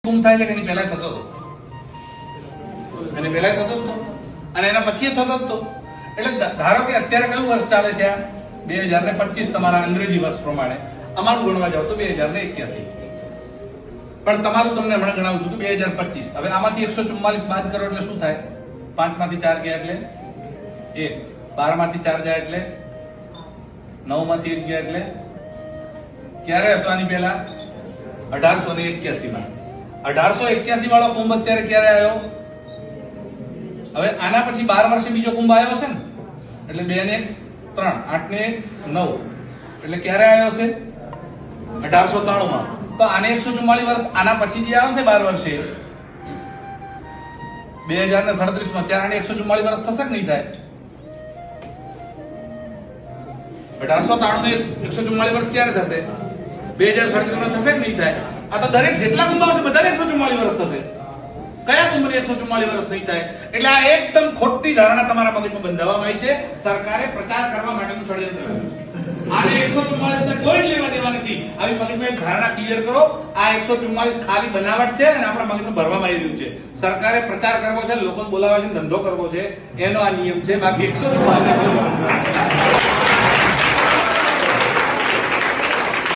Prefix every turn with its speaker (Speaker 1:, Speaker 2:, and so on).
Speaker 1: ગુમ થાય છે કે એની પહેલા થતો હતો, અને પહેલા થતો હતો અને એના પછી થતો હતો. એટલે ધારો કે અત્યારે કયું વર્ષ ચાલે છે? આ 2025 તમારા અંગ્રેજી વર્ષ પ્રમાણે. અમારું ગણવા જાવ તો 2081. પણ તમારું તમને હમણાં ગણાવું છું તો 2025. હવે આમાંથી 144 બાદ કરો એટલે શું થાય? 5 માંથી 4 ગયા એટલે 1, 12 માંથી 4 જાય એટલે 9 માંથી 1 ગયા એટલે ક્યારે હતો આની પહેલા? 1881 માં. 1881 વાળો કુંભ અત્યારે ક્યારે આવ્યો? હવે આના પછી 12 વર્ષે બીજો કુંભ આવ્યો છે ને, એટલે 2 ને 3, 8 ને 9, એટલે ક્યારે આવ્યો છે? 1893 માં. તો આને 144 વર્ષ આના પછી જે આવશે 12 વર્ષે 2037 માં, ત્યારે આને 144 વર્ષ થશે કે નહીં થાય? 1893 ને 144 વર્ષ ક્યારે થશે? 2037 માં થશે કે નહીં થાય? આ તો દરેક જેટલા કુંભ આવશે બધાને 144 વર્ષ થશે. કયા કુંભને 144 વર્ષ નહીં થાય? એટલે આ એકદમ ખોટી ધારણા તમારા મગજમાં બંધાવવામાં આવી છે. સરકારે પ્રચાર કરવા માટેનું ષડયંત્ર કર્યું. આને 144 ને કોઈ લેવા દેવા નથી. આવી મગજમાં એક ધારણા ક્લિયર કરો. આ 144 ખાલી બનાવટ છે અને આપણા મગજમાં ભરવામાં આવી રહ્યું છે. સરકારે પ્રચાર કરવો છે, લોકો બોલાવવા છે, ધંધો કરવો છે, એનો આ નિયમ છે. બાકી 144